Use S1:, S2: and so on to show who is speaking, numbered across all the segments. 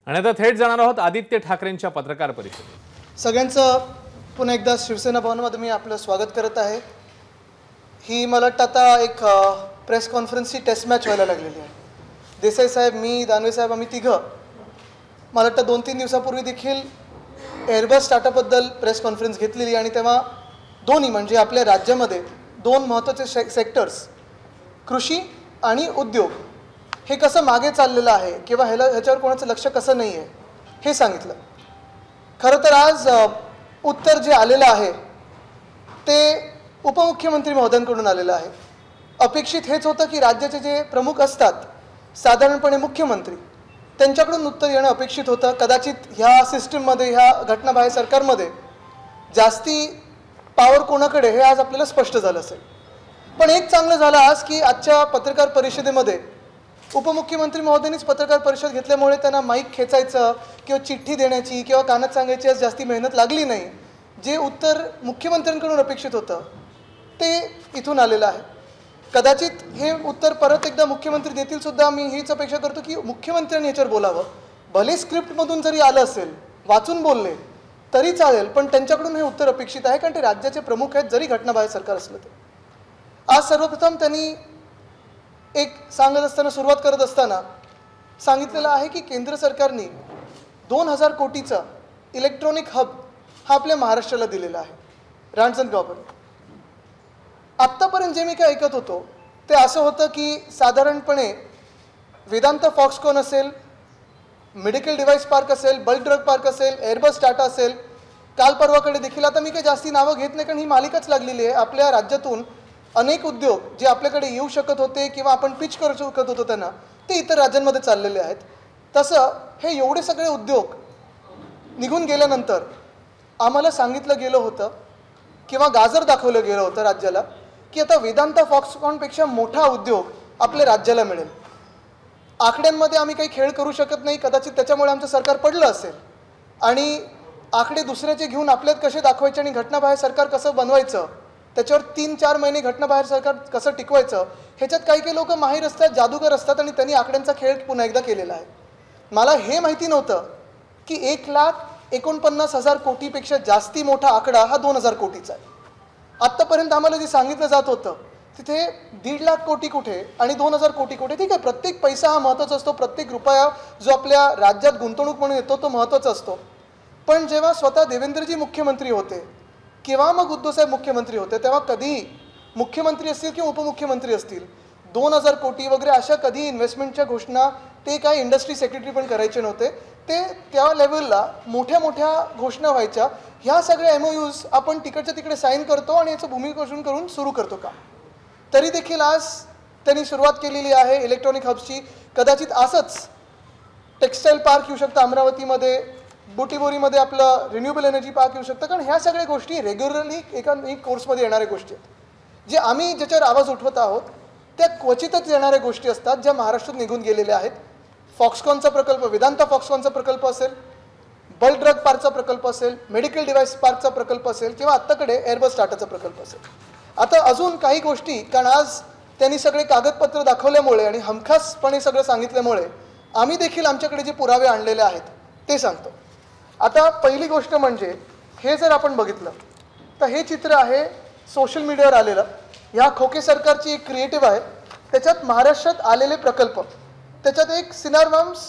S1: आणि आता थेट जाणार आहोत आदित्य ठाकरेंच्या पत्रकार परिषदेत।
S2: सगळ्यांचं पुन्हा एकदा शिवसेना भवनमध्ये मी आपलं स्वागत करत आहे। ही मला वाटतं आता एक प्रेस कॉन्फरन्सची टेस्ट मॅच व्हायला लागलेली आहे। देसाई साहेब, मी, दानवे साहेब, आम्ही तिघं मला वाटतं 2-3 दिवसापूर्वी देखील एअरबस टाटाबद्दल प्रेस कॉन्फरन्स घेतलेली आणि तेव्हा दोन्ही म्हणजे आपल्या राज्यामध्ये दोन महत्त्वाचे सेक्टर्स कृषी आणि उद्योग हे कसं मागे चाललेलं आहे किंवा ह्याच्यावर कोणाचं लक्ष कसं नाही आहे हे सांगितलं। खरं तर आज उत्तर जे आलेलं आहे ते उपमुख्यमंत्री महोदयांकडून आलेलं आहे। अपेक्षित हेच होतं की राज्याचे जे प्रमुख असतात साधारणपणे मुख्यमंत्री त्यांच्याकडून उत्तर येणं अपेक्षित होतं। कदाचित ह्या सिस्टीममध्ये ह्या घटनाबाह्य सरकारमध्ये जास्ती पावर कोणाकडे हे आज आपल्याला स्पष्ट झालं असेल। पण एक चांगलं झालं आज की आजच्या पत्रकार परिषदेमध्ये उपमुख्यमंत्री महोदयांनीच पत्रकार परिषद घेतल्यामुळे त्यांना माईक खेचायचं किंवा चिठ्ठी देण्याची किंवा कानात सांगायची आज जास्ती मेहनत लागली नाही। जे उत्तर मुख्यमंत्र्यांकडून अपेक्षित होतं ते इथून आलेलं आहे। कदाचित हे उत्तर परत एकदा मुख्यमंत्री देतील सुद्धा। मी हीच अपेक्षा करतो की मुख्यमंत्र्यांनी याच्यावर बोलावं। भले स्क्रिप्टमधून जरी आलं असेल, वाचून बोलले तरी चालेल, पण त्यांच्याकडून हे उत्तर अपेक्षित आहे कारण ते राज्याचे प्रमुख आहेत जरी घटनाबाह्य सरकार असलं तरी। आज सर्वप्रथम त्यांनी एक सांगत असताना सुरुवात करत असताना सांगितलेलं आहे की केंद्र सरकारने 2000 कोटीचा इलेक्ट्रॉनिक हब हा आपल्या महाराष्ट्राला दिलेला आहे, रांजणगावपर्यंत। आत्तापर्यंत जे मी काय ऐकत होतो ते असं होतं की साधारणपणे वेदांत फॉक्सकॉन असेल, मेडिकल डिव्हाइस पार्क असेल, बल्क ड्रग पार्क असेल, एअरबस टाटा असेल, काल परवाकडे देखील, आता मी काही जास्ती नावं घेत नाही कारण ही मालिकाच लागलेली आहे। आपल्या राज्यातून अनेक उद्योग जे आपल्याकडे येऊ शकत होते किंवा आपण पिच करू शकत होतो त्यांना ते इतर राज्यांमध्ये चाललेले आहेत। तसं हे एवढे सगळे उद्योग निघून गेल्यानंतर आम्हाला सांगितलं गेलं होतं किंवा गाजर दाखवलं गेलं होतं राज्याला की आता वेदांत फॉक्सकॉनपेक्षा मोठा उद्योग आपल्या राज्याला मिळेल। आकड्यांमध्ये आम्ही काही खेळ करू शकत नाही, कदाचित त्याच्यामुळे आमचं सरकार पडलं असेल आणि आकडे दुसऱ्याचे घेऊन आपल्यात कसे दाखवायचे आणि घटनाबाह्य सरकार कसं बनवायचं त्याच्यावर 3-4 महिने घटनाबाहेर सरकार कसं टिकवायचं ह्याच्यात काही लोक माहीर असतात, जादूगर असतात आणि त्यांनी आकड्यांचा खेळ पुन्हा एकदा केलेला आहे। मला हे माहिती नव्हतं की 1,49,000 कोटीपेक्षा जास्ती मोठा आकडा हा 2000 कोटीचा आहे। आत्तापर्यंत आम्हाला जे सांगितलं जात होतं तिथे 1.5 लाख कोटी कुठे आणि 2000 कोटी कुठे। ठीक आहे, प्रत्येक पैसा हा महत्त्वाचा असतो, प्रत्येक रुपया जो आपल्या राज्यात गुंतवणूक म्हणून येतो तो महत्त्वाचा असतो। पण जेव्हा स्वतः देवेंद्रजी मुख्यमंत्री होते किंवा मग उद्धवसाहेब मुख्यमंत्री होते तेव्हा कधीही मुख्यमंत्री असतील किंवा उपमुख्यमंत्री असतील 2000 कोटी वगैरे अशा कधी इन्व्हेस्टमेंटच्या घोषणा ते काय इंडस्ट्री सेक्रेटरी पण करायचे नव्हते। ते त्या लेवलला मोठ्या मोठ्या घोषणा व्हायच्या। ह्या सगळ्या MOUs आपण तिकडच्या तिकडे साईन करतो आणि याचं भूमिपूजन करून सुरू करतो का। तरी देखील आज त्यांनी सुरुवात केलेली आहे इलेक्ट्रॉनिक हब्सची। कदाचित असंच टेक्स्टाईल पार्क येऊ शकतं अमरावतीमध्ये, बुटीबोरीमध्ये आपलं रिन्युएबल एनर्जी पार्क येऊ शकतं, कारण ह्या सगळ्या गोष्टी रेग्युलरली एक कोर्समध्ये येणाऱ्या गोष्टी आहेत। जे आम्ही ज्याच्यावर आवाज उठवत आहोत त्या क्वचितच येणाऱ्या गोष्टी असतात ज्या महाराष्ट्रात निघून गेलेल्या आहेत। फॉक्सकॉनचा प्रकल्प, वेदांत फॉक्सकॉनचा प्रकल्प असेल, बल्क ड्रग पार्कचा प्रकल्प असेल, मेडिकल डिव्हाइस पार्कचा प्रकल्प असेल किंवा आत्ताकडे एअरबस टाटाचा प्रकल्प असेल। आता अजून काही गोष्टी, कारण आज त्यांनी सगळे कागदपत्र दाखवल्यामुळे आणि हमखासपणे सगळं सांगितल्यामुळे आम्ही देखील आमच्याकडे जे पुरावे आणलेले आहेत ते सांगतो। आता पहिली गोष्ट म्हणजे हे जर आपण बघितलं तर हे चित्र आहे सोशल मीडियावर आलेलं। ह्या खोके सरकारची एक क्रिएटिव्ह आहे, त्याच्यात महाराष्ट्रात आलेले प्रकल्प, त्याच्यात एक सिनारवाम्स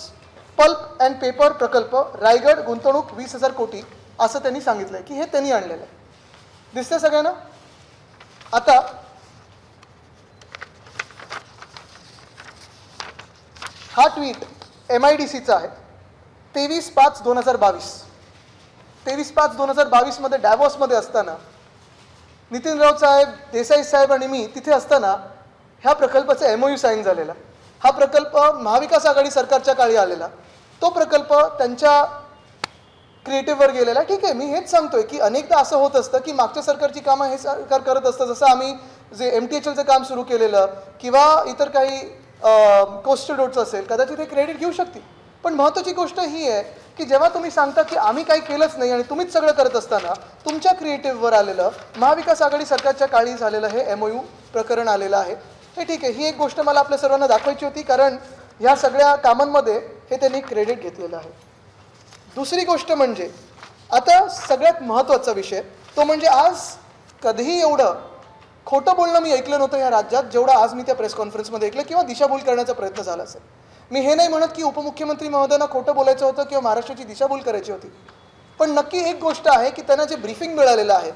S2: पल्प अँड पेपर प्रकल्प रायगड, गुंतवणूक 20,000 कोटी असं त्यांनी सांगितलं की हे त्यांनी आणलेलं आहे। दिसतंय सगळ्यांना। आता हा ट्विट MIDCचा आहे 23/5/2022। 23/5/2022 मध्ये डॅव्हॉसमध्ये असताना नितीन राऊत साहेब, देसाई साहेब आणि मी तिथे असताना ह्या प्रकल्पाचा MOU साईन झालेला। हा प्रकल्प महाविकास आघाडी सरकारच्या काळी आलेला, तो प्रकल्प त्यांच्या क्रिएटिव्हवर गेलेला। ठीक आहे, मी हेच सांगतोय की अनेकदा असं होत असतं की मागच्या सरकारची कामं हे सरकार करत असतं, जसं आम्ही जे MTHLचं काम सुरू केलेलं किंवा इतर काही कोस्टल रोडचं असेल, कदाचित हे क्रेडिट घेऊ शकतील। पण महत्त्वाची गोष्ट ही आहे की जेव्हा तुम्ही सांगता की आम्ही काही केलंच नाही आणि तुम्हीच सगळं करत असताना तुमच्या क्रिएटिव्हवर आलेलं महाविकास आघाडी सरकारच्या काळी झालेलं हे MOU प्रकरण आलेलं आहे। हे ठीक आहे, ही एक गोष्ट मला आपल्या सर्वांना दाखवायची होती कारण ह्या सगळ्या कामांमध्ये हे त्यांनी क्रेडिट घेतलेलं आहे. दुसरी गोष्ट म्हणजे आता सगळ्यात महत्त्वाचा विषय तो म्हणजे आज कधीही एवढं खोटं बोलणं मी ऐकलं नव्हतं या राज्यात जेवढं आज मी त्या प्रेस कॉन्फरन्समध्ये ऐकलं किंवा दिशाभूल करण्याचा प्रयत्न झाला असेल. मी हे नाही म्हणत की उपमुख्यमंत्री महोदयांना खोटं बोलायचं होतं किंवा महाराष्ट्राची दिशाभूल करायची होती, पण नक्की एक गोष्ट आहे की त्यांना जे ब्रीफिंग मिळालेलं आहे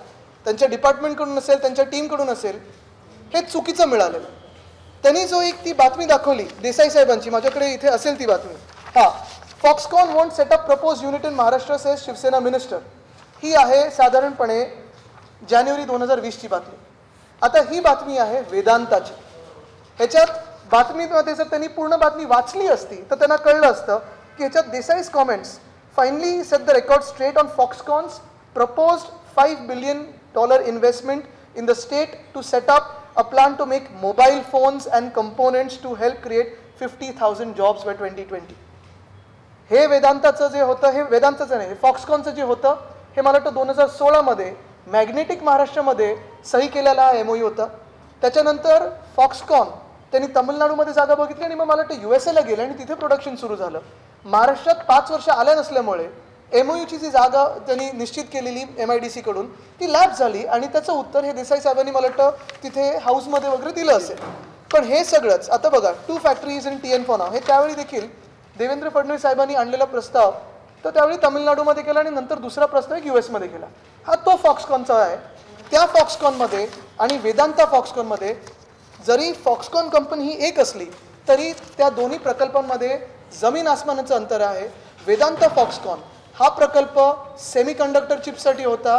S2: त्यांच्या डिपार्टमेंटकडून असेल त्यांच्या टीमकडून असेल हे चुकीचं मिळालेलं. त्यांनी जो एक ती बातमी दाखवली देसाई साहेबांची, माझ्याकडे इथे असेल ती बातमी, हां, Foxconn want set up propose unit in Maharashtra says Shiv Sena minister, ही आहे साधारणपणे जानेवारी 2020ची बातमी. आता ही बातमी आहे वेदांताची. ह्याच्यात बातमीमध्ये जर त्यांनी पूर्ण बातमी वाचली असती तर त्यांना कळलं असतं की ह्याच्यात Desai's comments finally set the record straight on Foxconn's proposed $5 billion investment in the state to set up a plan to make mobile phones and components to help create 50,000 jobs by 2020. हे वेदांताचं जे होतं हे वेदांताचं नाही, हे फॉक्सकॉनचं जे होतं हे मला वाटतं 2016 मध्ये मॅग्नेटिक महाराष्ट्रामध्ये सही केलेला हा MOU होता. त्याच्यानंतर फॉक्सकॉन त्यांनी तामिळनाडूमध्ये जागा बघितली आणि मग मला वाटतं USA ला गेले आणि तिथे प्रोडक्शन सुरू झालं. महाराष्ट्रात 5 वर्ष आल्या नसल्यामुळे MOUची जी जागा त्यांनी निश्चित केलेली MIDC कडून ती लॅप्स झाली आणि त्याचं उत्तर हे देसाई साहेबांनी मला वाटतं तिथे हाऊसमध्ये वगैरे दिलं असेल. पण हे सगळंच आता बघा 2 factories in TN for now हे त्यावेळी देखील देवेंद्र फडणवीस साहेबांनी आणलेला प्रस्ताव तर त्यावेळी तामिळनाडूमध्ये केला आणि नंतर दुसरा प्रस्ताव एक US मध्ये केला. हा तो फॉक्सकॉनचा आहे. त्या फॉक्सकॉनमध्ये आणि वेदांता फॉक्सकॉनमध्ये जरी फॉक्सकॉन कंपनी ही एक असली तरी त्या दोन्ही प्रकल्पांमध्ये जमीन आसमानाचं अंतर आहे. वेदांता फॉक्सकॉन हा प्रकल्प सेमीकंडक्टर चिपसाठी होता,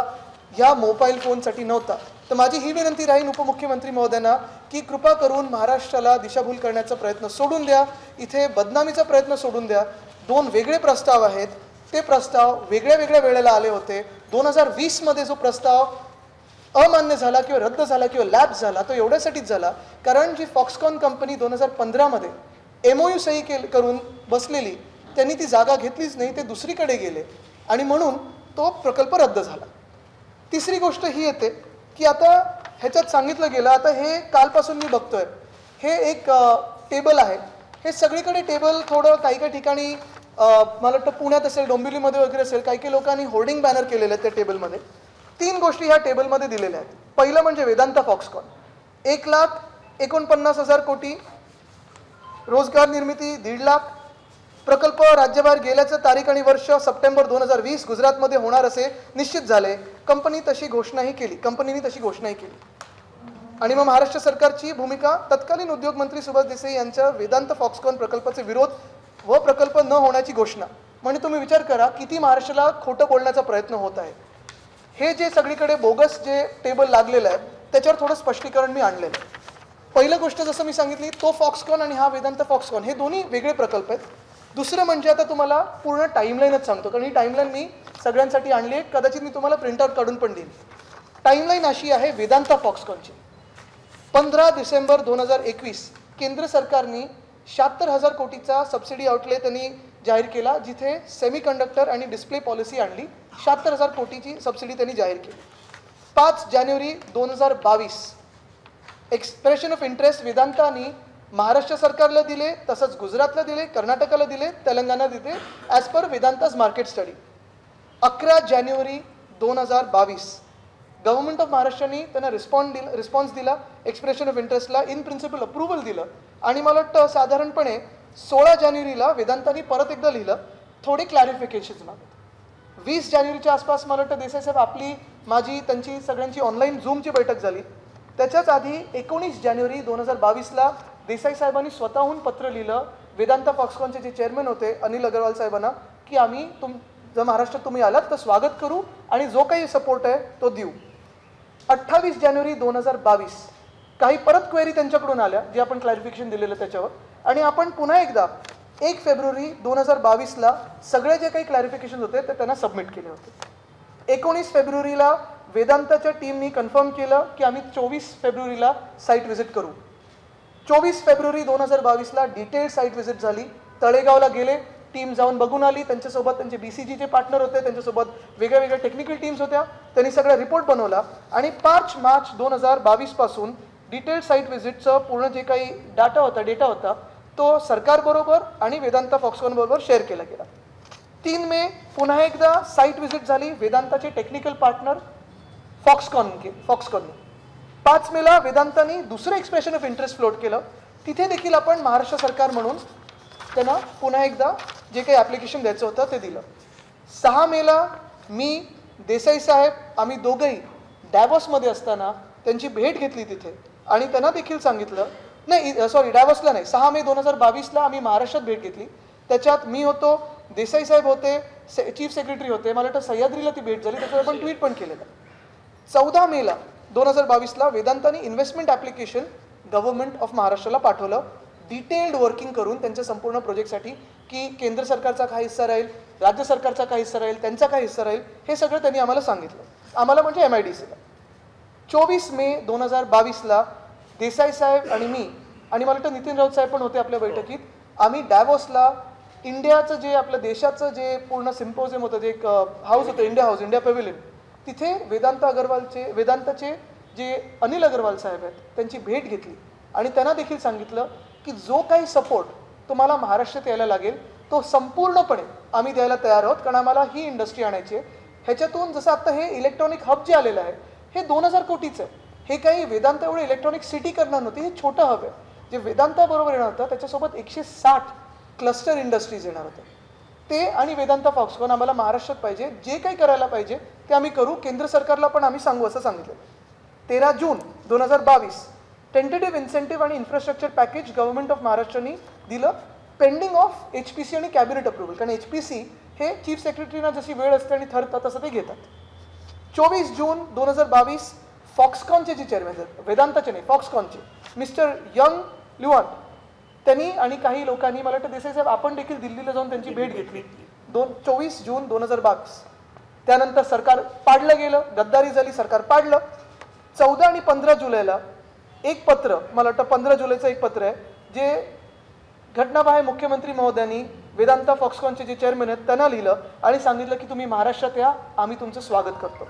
S2: ह्या मोबाईल फोनसाठी नव्हता. तर माझी ही विनंती राहील उपमुख्यमंत्री महोदयांना की कृपा करून महाराष्ट्राला दिशाभूल करण्याचा प्रयत्न सोडून द्या, इथे बदनामीचा प्रयत्न सोडून द्या. 2 वेगळे प्रस्ताव आहेत, ते प्रस्ताव वेगळ्या वेगळ्या वेळेला आले होते. 2020 मध्ये जो प्रस्ताव अमान्य झाला किंवा रद्द झाला किंवा लॅप्स झाला तो एवढ्यासाठीच झाला कारण जी फॉक्सकॉन कंपनी 2015 मध्ये MOU सही करून बसलेली त्यांनी ती जागा घेतलीच नाही, ते दुसरीकडे गेले आणि म्हणून तो प्रकल्प रद्द झाला. तिसरी गोष्ट ही येते की आता ह्याच्यात सांगितलं गेलं, आता हे कालपासून मी बघतोय हे एक टेबल आहे. हे सगळीकडे टेबल थोडं काही ठिकाणी मला वाटतं पुण्यात असेल, डोंबिवलीमध्ये वगैरे असेल, काही लोकांनी होर्डिंग बॅनर केलेले आहेत त्या टेबलमध्ये. 3 गोष्टी ह्या टेबलमध्ये दिलेल्या आहेत. पहिलं म्हणजे वेदांता फॉक्सकॉन 1,49,000 कोटी, रोजगार निर्मिती 1.5 लाख, प्रकल्प राज्यभर गेल्याचं तारीख आणि वर्ष सप्टेंबर 2020 गुजरातमध्ये होणार असे निश्चित झाले. कंपनीने तशी घोषणाही केली. आणि मग महाराष्ट्र सरकारची भूमिका, तत्कालीन उद्योग मंत्री सुभाष देसाई यांच्या वेदांत फॉक्सकॉन प्रकल्पाचे विरोध व प्रकल्प न होण्याची घोषणा. म्हणजे तुम्ही विचार करा किती महाराष्ट्राला खोटं बोलण्याचा प्रयत्न होत आहे. हे जे सगळीकडे बोगस जे टेबल लागलेलं आहे त्याच्यावर थोडं स्पष्टीकरण मी आणलेलं आहे. पहिलं गोष्ट जसं मी सांगितली तो फॉक्सकॉन आणि हा वेदांत फॉक्सकॉन हे दोन्ही वेगळे प्रकल्प आहेत. दुसरं म्हणजे आता तुम्हाला पूर्ण टाईमलाईनच सांगतो कारण ही टाईमलाईन मी सगळ्यांसाठी आणली आहे, कदाचित मी तुम्हाला प्रिंटआउट काढून पण देईन. टाईमलाईन अशी आहे वेदांता फॉक्सकॉनची. 15 डिसेंबर 2021 केंद्र सरकारने 76,000 कोटीचा सबसिडी आउटले त्यांनी जाहीर केला, जिथे सेमीकंडक्टर आणि डिस्प्ले पॉलिसी आणली. 76,000 कोटीची सबसिडी त्यांनी जाहीर केली. 5 जानेवारी 2022 एक्सप्रेशन ऑफ इंटरेस्ट वेदांतानी महाराष्ट्र सरकारला दिले, तसंच गुजरातला दिले, कर्नाटकाला दिले, तेलंगणा दिले as per Vedanta's market study. 11 जानेवारी 2022 गव्हर्नमेंट ऑफ महाराष्ट्राने त्यांना रिस्पॉन्स दिला, एक्सप्रेशन ऑफ इंटरेस्टला इन प्रिन्सिपल अप्रुव्हल दिलं आणि मला वाटतं साधारणपणे 16 जानेवारीला वेदांतानी परत एकदा लिहिलं, थोडे क्लॅरिफिकेशन्स मागत. 20 जानेवारीच्या आसपास मला वाटतं देसाई साहेब आपली माझी त्यांची सगळ्यांची ऑनलाईन झूमची बैठक झाली. त्याच्याच आधी 19 जानेवारी 2022ला देसाई साहेबांनी स्वतःहून पत्र लिहिलं वेदांता फॉक्सकॉनचे जे चेअरमन होते अनिल अग्रवाल साहेबांना की आम्ही जर महाराष्ट्रात तुम्ही आलात तर स्वागत करू आणि जो काही सपोर्ट आहे तो देऊ. 28 जानेवारी 2022 काही परत क्वेरी त्यांच्याकडून आल्या जे आपण क्लॅरिफिकेशन दिलेलं त्याच्यावर आणि आपण पुन्हा एकदा 1 फेब्रुवारी 2022ला सगळे जे काही क्लॅरिफिकेशन होते ते त्यांना सबमिट केले होते. 19 फेब्रुवारीला वेदांताच्या टीमनी कन्फर्म केलं की आम्ही 24 फेब्रुवारीला साईट व्हिजिट करू. 24 फेब्रुवारी 2022ला डिटेल साईट व्हिजिट झाली. तळेगावला गेले, टीम जाऊन बघून आली, त्यांच्यासोबत त्यांचे BCG चे पार्टनर होते, त्यांच्यासोबत वेगळ्या वेगळ्या टेक्निकल टीम्स होत्या. त्यांनी सगळा रिपोर्ट बनवला आणि 5 मार्च 2022 पासून डिटेल साईट व्हिजिटचं पूर्ण जे काही डेटा होता तो सरकारबरोबर आणि वेदांता फॉक्सकॉन बरोबर शेअर केला गेला. 3 मे पुन्हा एकदा साईट व्हिजिट झाली वेदांताचे टेक्निकल पार्टनर फॉक्सकॉनने. 5 मेला वेदांतानी दुसरं एक्सप्रेशन ऑफ इंटरेस्ट फ्लोट केलं. तिथे देखील आपण महाराष्ट्र सरकार म्हणून त्यांना पुन्हा एकदा जे काही ॲप्लिकेशन द्यायचं होतं ते दिलं. 6 मेला मी, देसाई साहेब, आम्ही दोघंही डॅवॉसमध्ये असताना त्यांची भेट घेतली तिथे आणि त्यांना देखील सांगितलं, नाही सॉरी डॅवॉसला नाही, 6 मे 2022ला आम्ही महाराष्ट्रात भेट घेतली. त्याच्यात मी होतो, देसाई साहेब होते, चीफ सेक्रेटरी होते, मला वाटतं सह्याद्रीला ती भेट झाली, त्याच्यावर आपण ट्विट पण केलेलं. 14 मेला 2022ला वेदांतानी इन्व्हेस्टमेंट ॲप्लिकेशन गव्हर्नमेंट ऑफ महाराष्ट्राला पाठवलं, डिटेल्ड वर्किंग करून त्यांच्या संपूर्ण प्रोजेक्टसाठी, की केंद्र सरकारचा काय हिस्सा राहील, राज्य सरकारचा काय हिस्सा राहील, त्यांचा काय हिस्सा राहील, हे सगळं त्यांनी आम्हाला सांगितलं. आम्हाला म्हणजे MIDCला. 24 मे 2022ला देसाई साहेब आणि मी आणि मला वाटतं नितीन राऊत साहेब पण होते आपल्या बैठकीत, आम्ही डॅवॉसला इंडियाचं जे आपलं देशाचं जे पूर्ण सिम्पोजियम होतं, जे एक हाऊस होतं, इंडिया हाऊस, इंडिया पॅव्हिलियन, तिथे वेदांताचे जे अनिल अग्रवाल साहेब आहेत त्यांची भेट घेतली आणि त्यांना देखील सांगितलं की जो काही सपोर्ट तुम्हाला महाराष्ट्रात यायला लागेल तो संपूर्णपणे आम्ही द्यायला तयार आहोत, कारण आम्हाला ही इंडस्ट्री आणायची आहे. ह्याच्यातून जसं आता हे इलेक्ट्रॉनिक हब जे आलेलं आहे हे 2000 कोटीचं आहे. हे काही वेदांत एवढे इलेक्ट्रॉनिक सिटी करणार नव्हती, हे छोटं हब आहे. जे वेदांताबरोबर येणार होतं त्याच्यासोबत 160 क्लस्टर इंडस्ट्रीज येणार होत्या. ते आणि वेदांता फॉक्सकॉन आम्हाला महाराष्ट्रात पाहिजे, जे काही करायला पाहिजे ते आम्ही करू, केंद्र सरकारला पण आम्ही सांगू असं सांगितलं. 13 जून 2022 टेंटेटिव्ह इन्सेंटिव्ह आणि इन्फ्रास्ट्रक्चर पॅकेज गव्हर्नमेंट ऑफ महाराष्ट्राने दिलं, पेंडिंग ऑफ HPC आणि कॅबिनेट अप्रुव्हल, कारण HPC हे चीफ सेक्रेटरीना जशी वेळ असते आणि ठरतात तसं ते घेतात. 24 जून 2022 फॉक्सकॉनचे जे चेअरमॅन आहेत, वेदांताचे नाही फॉक्सकॉनचे, मिस्टर यंग ल्युआन, त्यांनी आणि काही लोकांनी, मला वाटतं देसाई साहेब आपण देखील दिल्लीला जाऊन त्यांची भेट घेतली. 24 जून 2022. त्यानंतर सरकार पाडलं गेलं, गद्दारी झाली, सरकार पाडलं. 14 आणि 15 जुलैला एक पत्र, मला वाटतं 15 जुलैचं एक पत्र आहे, जे घटनाबाह्य मुख्यमंत्री महोदयांनी वेदांता फॉक्सकॉनचे जे चेअरमॅन आहेत त्यांना लिहिलं आणि सांगितलं की तुम्ही महाराष्ट्रात या, आम्ही तुमचं स्वागत करतो.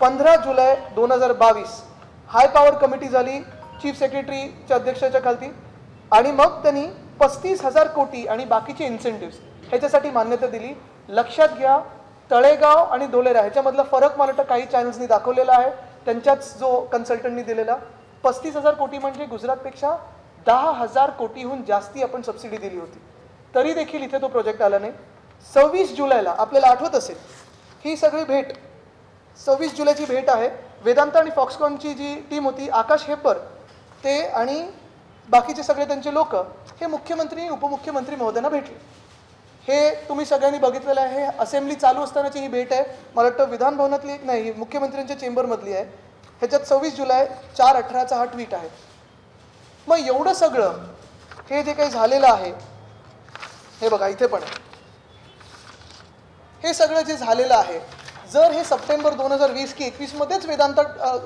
S2: 15 जुलै 2022 हाय पॉवर कमिटी झाली चीफ सेक्रेटरीच्या अध्यक्षतेच्या खालती आणि मग त्यांनी 35,000 कोटी आणि बाकीचे इन्सेंटिव्स ह्याच्यासाठी मान्यता दिली. लक्षात घ्या, तळेगाव आणि धोलेरा ह्याच्यामधला फरक मला वाटतं काही चॅनल्सनी दाखवलेला आहे, त्यांच्याच जो कन्सल्टंटनी दिलेला. 35,000 कोटी म्हणजे गुजरातपेक्षा 10,000 कोटीहून जास्ती आपण सबसिडी दिली होती, तरी देखील इथे तो प्रोजेक्ट आला नाही. 26 जुलैला आपल्याला आठवत असेल ही सगळी भेट, 26 जुलैची भेट आहे. वेदांता आणि फॉक्सकॉनची जी टीम होती, आकाश हेपर ते आणि बाकीचे सगळे त्यांचे लोक हे मुख्यमंत्री उपमुख्यमंत्री महोदयांना भेटले. हे तुम्ही सगळ्यांनी बघितलेलं आहे. हे असेंब्ली चालू असतानाची ही भेट आहे, मला वाटतं विधान भवनातली एक नाही, मुख्यमंत्र्यांच्या चेंबरमधली आहे. ह्याच्यात 26 जुलै 4/18चा हा ट्विट आहे. मग एवढं सगळं हे जे काही झालेलं आहे, हे बघा इथे पण हे सगळं जे झालेलं आहे, जर हे सप्टेंबर 2020 की 21 मध्येच वेदांता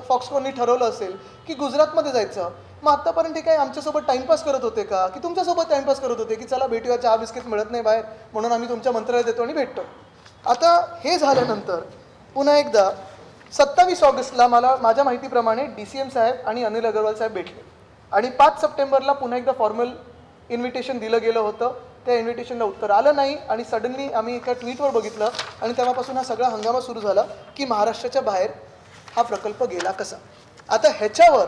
S2: फॉक्सकॉननी ठरवलं असेल की गुजरातमध्ये जायचं, मग आत्तापर्यंत ते काय आमच्यासोबत टाइमपास करत होते का, की तुमच्यासोबत टाइमपास करत होते की चला भेटूया, चहा बिस्किट मिळत नाही बाहेर म्हणून आम्ही तुमच्या मंत्रालयात देतो आणि भेटतो. आता हे झाल्यानंतर पुन्हा एकदा 27 ऑगस्टला मला माझ्या माहितीप्रमाणे DCM साहेब आणि अनिल अग्रवाल साहेब भेटले आणि 5 सप्टेंबरला पुन्हा एकदा फॉर्मल इन्व्हिटेशन दिलं गेलं होतं. त्या इन्व्हिटेशनला उत्तर आलं नाही आणि सडनली आम्ही एका ट्विटवर बघितलं आणि तेव्हापासून हा सगळा हंगामा सुरू झाला की महाराष्ट्राच्या बाहेर हा प्रकल्प गेला कसा. आता ह्याच्यावर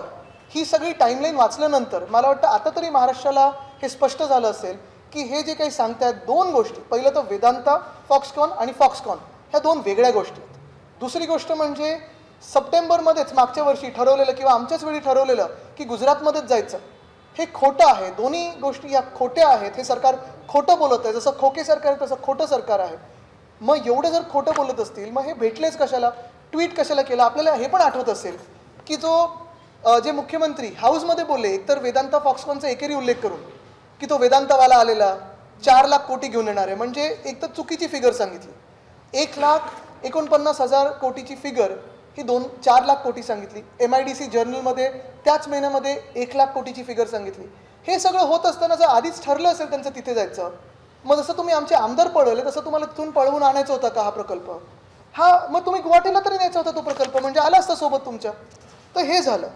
S2: ही सगळी टाईमलाईन वाचल्यानंतर मला वाटतं आता तरी महाराष्ट्राला हे स्पष्ट झालं असेल की हे जे काही सांगतायत दोन गोष्टी, पहिलं तर वेदांता फॉक्सकॉन आणि फॉक्सकॉन ह्या दोन वेगळ्या गोष्टी आहेत. दुसरी गोष्ट म्हणजे सप्टेंबरमध्येच मागच्या वर्षी ठरवलेलं किंवा आमच्याच वेळी ठरवलेलं की गुजरातमध्येच जायचं, हे खोटं आहे. दोन्ही गोष्टी या खोट्या आहेत. हे सरकार खोटं बोलत आहे, जसं खोके सरकार आहे तसं खोटं सरकार आहे. मग एवढं जर खोटं बोलत असतील मग हे भेटलेच कशाला, ट्विट कशाला केलं. आपल्याला हे पण आठवत असेल की जे मुख्यमंत्री हाऊसमध्ये बोलले, एकतर वेदांता फॉक्सकॉनचा एकेरी उल्लेख करून की तो वेदांतावाला आलेला 4 लाख कोटी घेऊन येणार आहे, म्हणजे एक तर चुकीची फिगर सांगितली. 1,49,000 कोटीची फिगर ही 4 लाख कोटी सांगितली. MIDC जर्नलमध्ये त्याच महिन्यामध्ये 1 लाख कोटीची फिगर सांगितली. हे सगळं होत असताना जर आधीच ठरलं असेल त्यांचं तिथे जायचं, मग जसं तुम्ही आमचे आमदार पळवले तसं तुम्हाला तिथून पळवून आणायचं होतं का हा प्रकल्प? मग तुम्ही गुवाहाटीला तरी न्यायचा होता तो प्रकल्प, म्हणजे आला असता सोबत तुमच्या. तर हे झालं.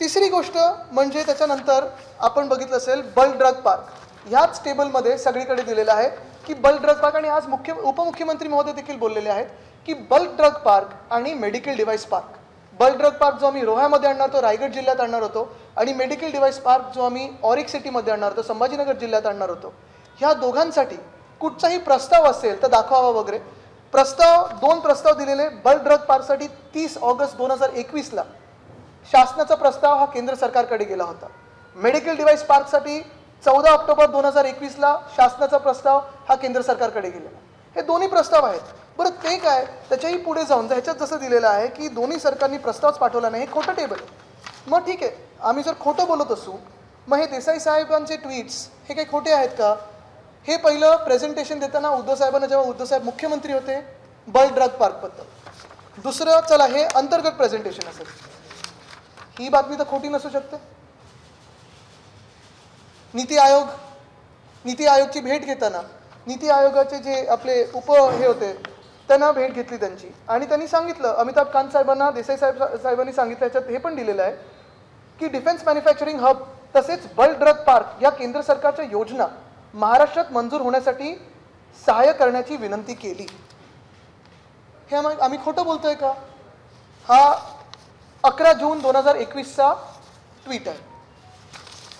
S2: तिसरी गोष्ट म्हणजे त्याच्यानंतर आपण बघितलं असेल बल्क ड्रग पार्क. ह्याच टेबलमध्ये सगळीकडे दिलेलं आहे की बल्क ड्रग पार्क, आणि आज उपमुख्यमंत्री महोदय देखील बोललेले आहेत की बल्क ड्रग पार्क आणि medical device park. Bulk drug park जो आम्ही रोह्यामध्ये आणणार होतो, रायगड जिल्ह्यात आणणार होतो, आणि मेडिकल डिव्हाइस पार्क जो आम्ही ऑरिक सिटीमध्ये आणणार होतो, संभाजीनगर जिल्ह्यात आणणार होतो. ह्या दोघांसाठी कुठचाही प्रस्ताव असेल तर दाखवावा वगैरे. दोन प्रस्ताव दिलेले. बल्क ड्रग पार्कसाठी 30 ऑगस्ट 2021ला शासनाचा प्रस्ताव हा केंद्र सरकारकडे गेला होता. मेडिकल डिव्हाइस पार्कसाठी 14 ऑक्टोबर 2021ला शासनाचा प्रस्ताव हा केंद्र सरकारकडे गेलेला. हे दोन्ही प्रस्ताव आहेत. बरं ते काय, त्याच्याही पुढे जाऊन ह्याच्यात जसं दिलेलं आहे की दोन्ही सरकारनी प्रस्तावच पाठवला नाही, हे खोटं टेबल आहे. मग ठीक आहे, आम्ही जर खोटं बोलत असू, मग हे देसाई साहेबांचे ट्विट्स हे काही खोटे आहेत का? हे पहिलं प्रेझेंटेशन देताना उद्धव साहेबांना, जेव्हा उद्धव साहेब मुख्यमंत्री होते, बल्क ड्रग पार्कबद्दल. दुसरं, चला हे अंतर्गत प्रेझेंटेशन असेल, ही बातमी तर खोटी नसू शकते. नीती आयोगची भेट घेताना नीती आयोगाचे जे आपले हे होते त्यांना भेट घेतली त्यांची, आणि त्यांनी सांगितलं, अमिताभ कांत साहेबांना देसाई साहेबांनी सांगितलं, याच्यात हे पण दिलेलं आहे की डिफेन्स मॅन्युफॅक्चरिंग हब तसेच बल्क ड्रग पार्क या केंद्र सरकारच्या योजना महाराष्ट्रात मंजूर होण्यासाठी सहाय्य करण्याची विनंती केली. हे आम्ही खोटं बोलतोय का? हा 11 जून 2021चा ट्विट आहे.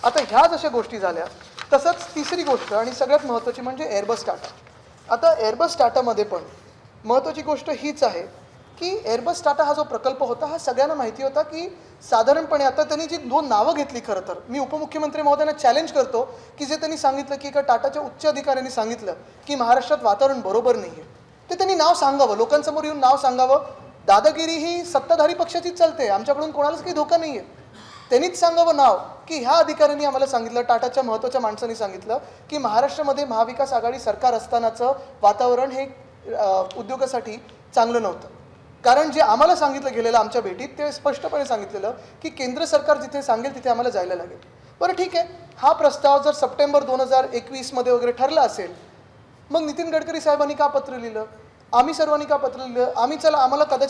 S2: आता ह्या जशा गोष्टी झाल्या, तसंच तिसरी गोष्ट आणि सगळ्यात महत्त्वाची म्हणजे एअरबस टाटा. आता एअरबस टाटामध्ये पण महत्त्वाची गोष्ट हीच आहे की एअरबस टाटा हा जो प्रकल्प होता, हा सगळ्यांना माहिती होता की साधारणपणे, आता त्यांनी जी 2 नावं घेतली, खरं तर मी उपमुख्यमंत्री महोदयांना चॅलेंज करतो की जे त्यांनी सांगितलं की एका टाटाच्या उच्च अधिकाऱ्यांनी सांगितलं की महाराष्ट्रात वातावरण बरोबर नाही आहे, ते त्यांनी नाव सांगावं, लोकांसमोर येऊन नाव सांगावं. दादागिरी ही सत्ताधारी पक्षाचीच चालते, आमच्याकडून कोणालाच काही धोका नाही आहे. त्यांनीच सांगावं नाव की ह्या अधिकाऱ्यांनी आम्हाला सांगितलं, टाटाच्या महत्त्वाच्या माणसांनी सांगितलं की महाराष्ट्रामध्ये महाविकास आघाडी सरकार असतानाचं वातावरण हे उद्योगासाठी चांगलं नव्हतं. कारण जे आम्हाला सांगितलं गेलेलं आमच्या भेटीत, ते स्पष्टपणे सांगितलेलं की केंद्र सरकार जिथे सांगेल तिथे आम्हाला जायला लागेल. बरं ठीक आहे, हा प्रस्ताव जर सप्टेंबर 2021मध्ये वगैरे ठरला असेल, मग नितीन गडकरी साहेबांनी का पत्र लिहिलं, आम्ही सर्वांनी का पत्र लिहिलं?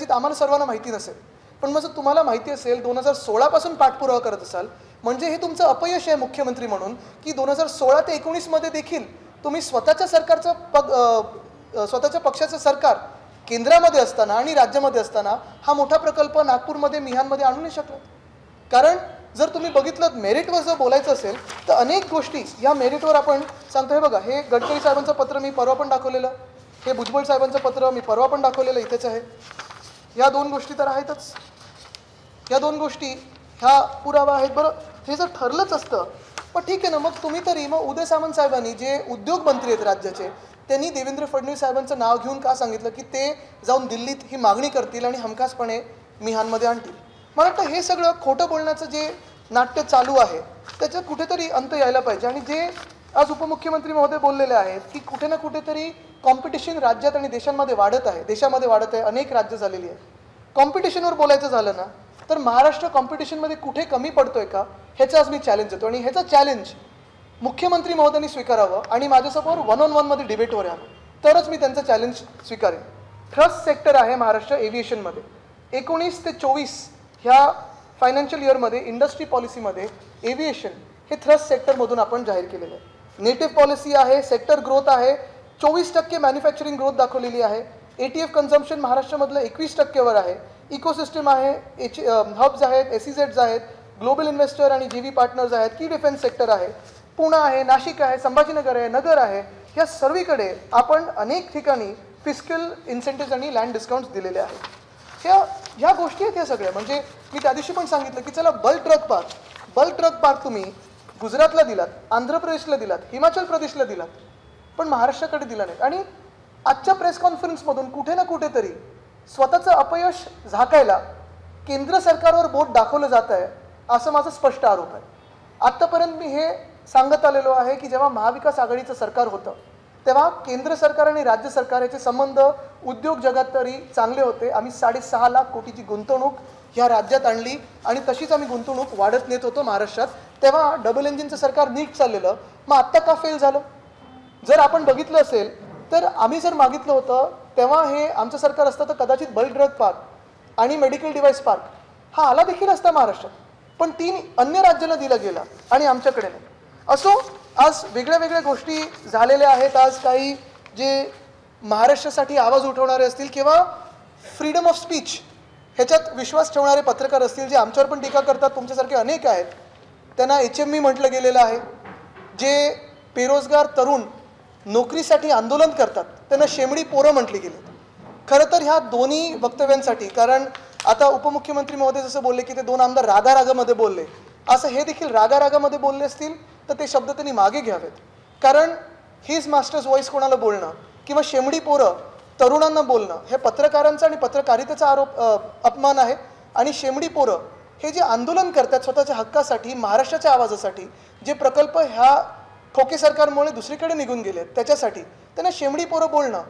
S2: आम्हाला सर्वांना माहिती नसेल, पण मग जर तुम्हाला माहिती असेल, 2016 पासून पाठपुरावा करत असाल, म्हणजे हे तुमचं अपयश आहे मुख्यमंत्री म्हणून की 2016 ते 19मध्ये देखील तुम्ही स्वतःच्या पक्षाचं सरकार केंद्रामध्ये असताना आणि राज्यामध्ये असताना हा मोठा प्रकल्प नागपूरमध्ये, मिहानमध्ये आणू नाही शकला. कारण जर तुम्ही बघितलं, मेरिटवर जर बोलायचं असेल तर अनेक गोष्टी या मेरिटवर आपण सांगतो. हे बघा, हे गडकरी साहेबांचं पत्र मी परवा पण दाखवलेलं, हे भुजबळ साहेबांचं पत्र मी परवा पण दाखवलेलं, इथेच आहे. या 2 गोष्टी तर आहेतच, या 2 गोष्टी ह्या पुरावा आहेत. बरं, हे जर ठरलंच असतं, पण ठीक आहे ना, मग तुम्ही तरी, मग उदय सामंत साहेबांनी जे उद्योग मंत्री आहेत राज्याचे, त्यांनी देवेंद्र फडणवीस साहेबांचं नाव घेऊन का सांगितलं की ते जाऊन दिल्लीत ही मागणी करतील आणि हमखासपणे मिहानमध्ये आणतील? मला वाटतं हे सगळं खोटं बोलण्याचं जे नाट्य चालू आहे त्याच्यात कुठेतरी अंत यायला पाहिजे. आणि जे आज उपमुख्यमंत्री महोदय बोललेले आहेत की कुठे ना कुठेतरी कॉम्पिटिशन राज्यात आणि देशामध्ये वाढत आहे, अनेक राज्य झालेली आहे. कॉम्पिटिशनवर बोलायचं झालं ना, तर महाराष्ट्र कॉम्पिटिशनमध्ये कुठे कमी पडतोय का, ह्याचं आज मी चॅलेंज देतो. आणि ह्याचं चॅलेंज मुख्यमंत्री महोदयांनी स्वीकारावं आणि माझ्यासमोर 1-on-1 मध्ये डिबेटवर यावं, तरच मी त्यांचं चॅलेंज स्वीकारेन. ट्रस्ट सेक्टर आहे महाराष्ट्र एव्हिएशनमध्ये. 19 ते 24 ह्या फायनान्शियल इयरमध्ये इंडस्ट्री पॉलिसीमध्ये एव्हिएशन हे थ्रस्ट सेक्टरमधून आपण जाहीर केलेलं आहे. नेटिव्ह पॉलिसी आहे, सेक्टर ग्रोथ आहे, 24% मॅन्युफॅक्चरिंग ग्रोथ दाखवलेली आहे. ATF कन्झम्पशन महाराष्ट्रामधलं 21%वर आहे. इकोसिस्टम आहे, हब्स आहेत, SEZs आहेत, ग्लोबल इन्व्हेस्टर आणि JV पार्टनर्स आहेत, की डिफेन्स सेक्टर आहे, पुणे आहे, नाशिक आहे, संभाजीनगर आहे, नगर आहे. ह्या सर्वीकडे आपण अनेक ठिकाणी फिस्कल इन्सेंटिव्स आणि लँड डिस्काउंट्स दिलेले आहेत. ह्या गोष्टी आहेत ह्या सगळ्या. म्हणजे मी त्या दिवशी पण सांगितलं की चला बल्क ड्रग पार्क तुम्ही गुजरातला दिलात, आंध्र प्रदेशला दिलात, हिमाचल प्रदेशला दिलात, पण महाराष्ट्राकडे दिला नाही. आणि आजच्या प्रेस कॉन्फरन्समधून कुठे ना कुठेतरी स्वतःचं अपयश झाकायला केंद्र सरकारवर बोट दाखवलं जात आहे, असं माझा स्पष्ट आरोप आहे. आत्तापर्यंत मी हे सांगत आलेलो आहे की जेव्हा महाविकास आघाडीचं सरकार होतं तेव्हा केंद्र सरकार आणि राज्य सरकार याचे संबंध उद्योग जगात तरी चांगले होते. आम्ही 6.5 लाख कोटीची गुंतवणूक ह्या राज्यात आणली आणि तशीच आम्ही गुंतवणूक वाढत नेत होतो महाराष्ट्रात. तेव्हा डबल इंजिनचं सरकार नीट चाललेलं, मग आत्ता का फेल झालं? जर आपण बघितलं असेल तर आम्ही जर मागितलं होतं तेव्हा हे आमचं सरकार असतं तर कदाचित बल्क ड्रग पार्क आणि मेडिकल डिव्हाइस पार्क हा आला देखील असता महाराष्ट्रात. पण 3 अन्य राज्यांना दिला गेला आणि आमच्याकडे नाही. असो, आज वेगळ्या वेगळ्या गोष्टी झालेल्या आहेत. आज काही जे महाराष्ट्रासाठी आवाज उठवणारे असतील किंवा फ्रीडम ऑफ स्पीच ह्याच्यात विश्वास ठेवणारे पत्रकार असतील, जे आमच्यावर पण टीका करतात, तुमच्यासारखे अनेक आहेत, त्यांना HMV म्हटलं गेलेलं आहे. जे बेरोजगार तरुण नोकरीसाठी आंदोलन करतात त्यांना शेमडी पोरं म्हटली गेली. खरं तर ह्या दोन्ही वक्तव्यांसाठी, कारण आता उपमुख्यमंत्री महोदय जसं बोलले की ते 2 आमदार रागारागामध्ये बोलले, असं हे देखील रागारागामध्ये बोलले असतील तर ते शब्द त्यांनी मागे घ्यावेत. कारण हिज मास्टर्स व्हॉइस कोणाला बोलणं किंवा शेमडी पोरं तरुणांना बोलणं हे पत्रकारांचा आणि पत्रकारितेचा अपमान आहे. आणि शेमडी पोरं हे जे आंदोलन करतात स्वतःच्या हक्कासाठी, महाराष्ट्राच्या आवाजासाठी, जे प्रकल्प ह्या खोके सरकारमुळे दुसरीकडे निघून गेले त्याच्यासाठी त्यांना शेमडी पोरं बोलणं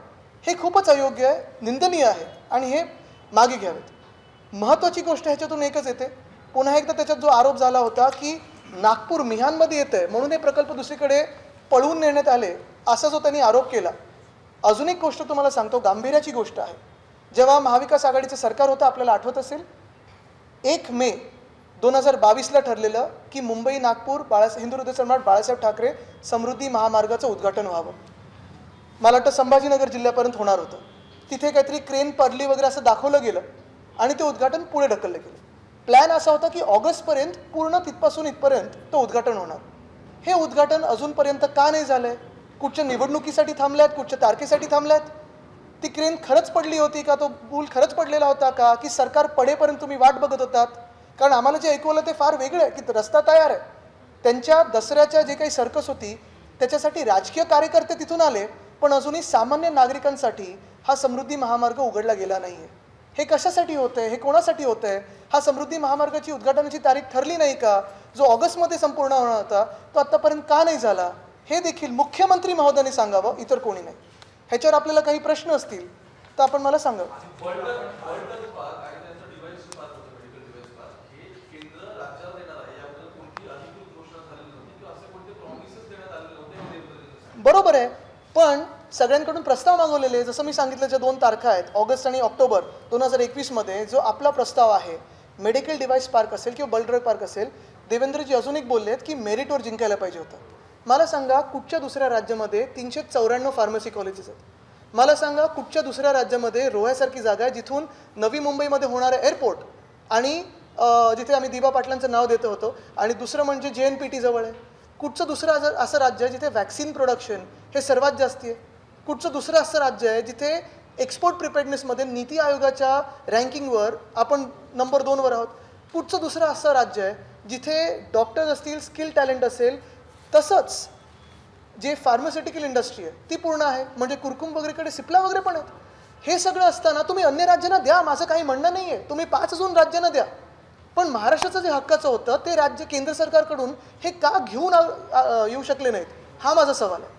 S2: हे खूपच अयोग्य आहे, निंदनीय आहे आणि हे मागे घ्यावेत. महत्त्वाची गोष्ट ह्याच्यातून एकच येते, पुन्हा एकदा त्याच्यात जो आरोप झाला होता की नागपूर मिहानमध्ये येतं आहे म्हणून हे प्रकल्प दुसरीकडे पळवून नेण्यात आले, असा जो त्यांनी आरोप केला. अजून एक गोष्ट तुम्हाला सांगतो, गांभीर्याची गोष्ट आहे. जेव्हा महाविकास आघाडीचं सरकार होतं, आपल्याला आठवत असेल, 1 मे 2022ला ठरलेलं की मुंबई नागपूर हिंदू हृदय सम्राट बाळासाहेब ठाकरे समृद्धी महामार्गाचं उद्घाटन व्हावं. मला वाटतं संभाजीनगर जिल्ह्यापर्यंत होणार होतं. तिथे काहीतरी क्रेन पडली वगैरे असं दाखवलं गेलं आणि ते उद्घाटन पुढे ढकललं गेलं. प्लॅन असा होता की ऑगस्टपर्यंत पूर्ण तिथपासून इथपर्यंत तो उद्घाटन होणार. हे उद्घाटन अजूनपर्यंत का नाही झालं आहे? कुठच्या निवडणुकीसाठी थांबल्यात, कुठच्या तारखेसाठी थांबल्यात? ती क्रेन खरंच पडली होती का? तो पूल खरंच पडलेला होता का? की सरकार पडेपर्यंत तुम्ही वाट बघत होतात? कारण आम्हाला जे ऐकवलं ते फार वेगळं आहे की रस्ता तयार आहे. त्यांच्या दसऱ्याच्या जे काही सर्कस होती त्याच्यासाठी राजकीय कार्यकर्ते तिथून आले, पण अजूनही सामान्य नागरिकांसाठी हा समृद्धी महामार्ग उघडला गेला नाही आहे. हे कशासाठी होतं आहे? हे कोणासाठी होतं आहे? हा समृद्धी महामार्गाची उद्घाटनाची तारीख ठरली नाही का? जो ऑगस्टमध्ये संपूर्ण होणार होता तो आत्तापर्यंत का नाही झाला? हे देखील मुख्यमंत्री महोदयांनी सांगावं, इतर कोणी नाही. ह्याच्यावर आपल्याला काही प्रश्न असतील तर आपण मला सांगावं. बरोबर आहे, पण सगळ्यांकडून प्रस्ताव मागवलेले, जसं मी सांगितलं, ज्या 2 तारखा आहेत ऑगस्ट आणि ऑक्टोबर 2021मध्ये जो आपला प्रस्ताव आहे, मेडिकल डिव्हाइस पार्क असेल किंवा बल्क ड्रग पार्क असेल, देवेंद्रजी अजून एक बोलले आहेत की मेरिटवर जिंकायला पाहिजे होतं. मला सांगा कुठच्या दुसऱ्या राज्यामध्ये 394 फार्मसी कॉलेजेस आहेत? मला सांगा कुठच्या दुसऱ्या राज्यामध्ये रोह्यासारखी जागा आहे जिथून नवी मुंबईमध्ये होणारं एअरपोर्ट आणि जिथे आम्ही दिबा पाटलांचं नाव देतो होतो, आणि दुसरं म्हणजे JNPT जवळ आहे. कुठचं दुसरं असं राज्य आहे जिथे वॅक्सिन प्रोडक्शन हे सर्वात जास्त आहे? कुठचं दुसरं असं राज्य आहे जिथे एक्सपोर्ट प्रिपेअर्डनेसमध्ये नीती आयोगाच्या रँकिंगवर आपण नंबर 2वर आहोत? कुठचं दुसरं असं राज्य आहे जिथे डॉक्टर्स असतील, स्किल टॅलेंट असेल, तसंच जे फार्मास्युटिकल इंडस्ट्री आहे ती पूर्ण आहे? म्हणजे कुरकुम वगैरेकडे सिप्ला वगैरे पण आहेत. हे सगळं असताना तुम्ही अन्य राज्यांना द्या, माझं काही म्हणणं नाही आहे, तुम्ही 5 अजून राज्यांना द्या, पण महाराष्ट्राचं जे हक्काचं होतं ते राज्य केंद्र सरकारकडून हे का घेऊन येऊ शकले नाहीत, हा माझा सवाल आहे.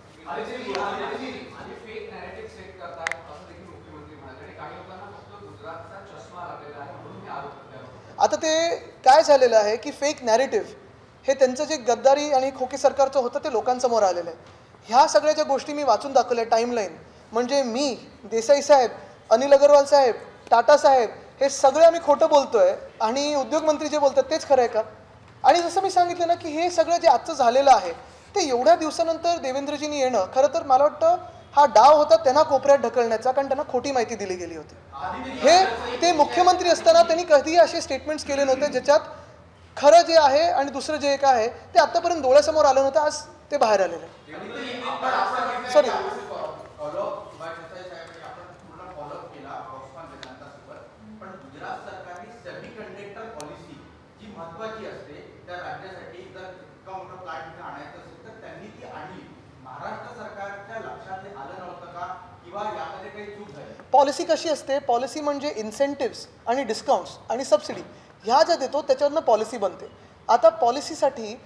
S2: आता ते काय झालेलं आहे की फेक नॅरेटिव्ह हे त्यांचं जे गद्दारी आणि खोके सरकारचं होतं ते लोकांसमोर आलेलं आहे. ह्या सगळ्या ज्या गोष्टी मी वाचून दाखवल्या टाईमलाईन, म्हणजे मी, देसाई साहेब, अनिल अगरवाल साहेब, टाटा साहेब, हे सगळे आम्ही खोटं बोलतोय आणि उद्योगमंत्री जे बोलतात तेच खरं आहे का? आणि जसं मी सांगितलं ना की हे सगळं जे आजचं झालेलं आहे ते एवढ्या दिवसानंतर देवेंद्रजींनी येणं, खरं तर मला वाटतं हा डाव होता त्यांना कोपऱ्यात ढकलण्याचा, कारण त्यांना खोटी माहिती दिली गेली होती. हे ते मुख्यमंत्री असताना त्यांनी कधीही असे स्टेटमेंट्स केले नव्हते ज्याच्यात खरं जे आहे आणि दुसरं जे काय आहे ते आतापर्यंत डोळ्यासमोर आलं नव्हतं, आज ते बाहेर आलेलं आहे. सॉरी, पॉलिसी कशी असते? पॉलिसी म्हणजे इन्सेंटिव्स आणि डिस्काउंट्स आणि सबसिडी ह्या ज्या देतो त्याच्यावरनं पॉलिसी बनते. आता पॉलिसीसाठी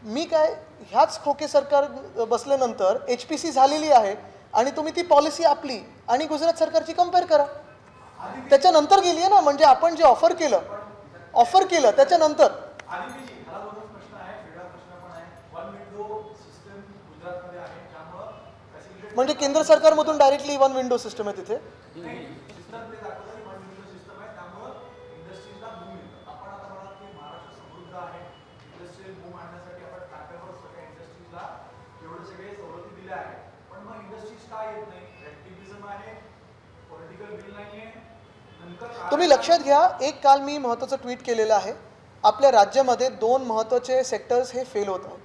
S2: मी काय, ह्याच खोके सरकार बसल्यानंतर HPC झालेली आहे आणि तुम्ही ती पॉलिसी आपली आणि गुजरात सरकारची कम्पेअर करा, त्याच्यानंतर गेली आहे ना. म्हणजे आपण जे ऑफर केलं त्याच्यानंतर म्हणजे केंद्र सरकारमधून डायरेक्टली 1 विंडो सिस्टम आहे तिथे. तुम्ही लक्षात घ्या, एक काल मी महत्त्वाचं ट्विट केलेलं आहे. आपल्या राज्यामध्ये 2 महत्त्वाचे सेक्टर्स हे फेल होत आहेत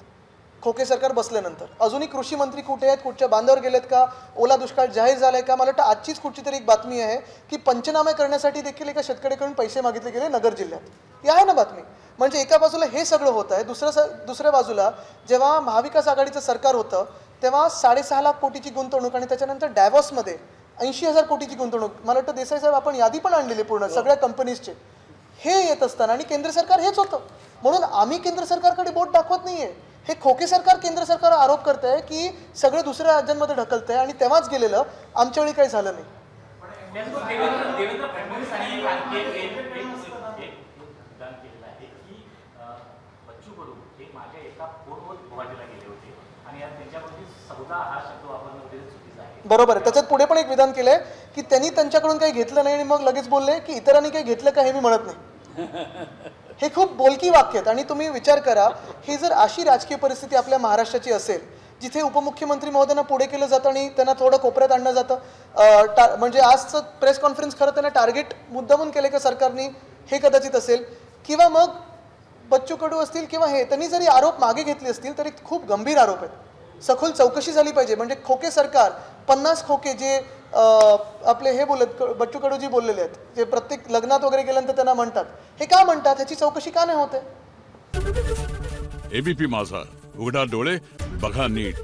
S2: खोके सरकार बसल्यानंतर. अजूनही कृषी मंत्री कुठे आहेत, कुठच्या बांधावर गेलेत का, ओला दुष्काळ जाहीर झालाय का? मला वाटतं आजचीच कुठची तरी एक बातमी आहे की पंचनामे करण्यासाठी देखील एका शेतकऱ्याकडून पैसे मागितले गेले नगर जिल्ह्यात. ही आहे ना बातमी. म्हणजे एका बाजूला हे सगळं होत आहे, दुसऱ्या बाजूला जेव्हा महाविकास आघाडीचं सरकार होतं तेव्हा 6.5 लाख कोटीची गुंतवणूक आणि त्याच्यानंतर डॅव्हॉसमध्ये 80,000 कोटीची गुंतवणूक. मला वाटतं देसाई साहेब आपण यादी पण आणलेली पूर्ण सगळ्या कंपनीजचे. हे येत असताना आणि केंद्र सरकार हेच होतं. म्हणून आम्ही केंद्र सरकारकडे बोट दाखवत नाहीये. हे खोके सरकार केंद्र सरकार आरोप करत आहे की सगळं दुसऱ्या राज्यांमध्ये ढकलतंय आणि तेव्हाच गेलेलं, आमच्या वेळी काही झालं नाही.
S3: देवेंद्र फडणवीस आणि आणखी एक विधान केलेलं आहे की बच्चू कडू हे माझ्या एका फोनवर गुवाहाटीला गेले होते आणि त्यांच्यामध्ये सौदा हा शब्द वापरणं वगैरे चुकीचं आहे.
S2: बरोबर आहे. त्याच्यात पुढे पण एक विधान केलंय की त्यांनी त्यांच्याकडून काही घेतलं नाही आणि मग लगेच बोलले की इतरांनी काही घेतलं का हे मी म्हणत नाही. हे खूप बोलकी वाक्य आहेत. आणि तुम्ही विचार करा, ही जर अशी राजकीय परिस्थिती आपल्या महाराष्ट्राची असेल जिथे उपमुख्यमंत्री महोदयांना पुढे केलं जातं आणि त्यांना थोडं कोपऱ्यात आणलं जातं, म्हणजे आजचं प्रेस कॉन्फरन्स खरं त्यांना टार्गेट मुद्दामून केले का सरकारने, हे कदाचित असेल. किंवा मग बच्चू कडू असतील किंवा हे त्यांनी जरी आरोप मागे घेतले असतील तरी खूप गंभीर आरोप आहेत. सखोल चौकशी झाली पाहिजे. म्हणजे खोके सरकार 50 खोके जे आपले हे बोलत बच्चू कडूजी बोललेले आहेत, जे प्रत्येक लग्नात वगैरे गेल्यानंतर त्यांना म्हणतात, हे का म्हणतात, ह्याची चौकशी का नाही होते.
S4: एबीपी माझा, उघडा डोळे बघा नीट.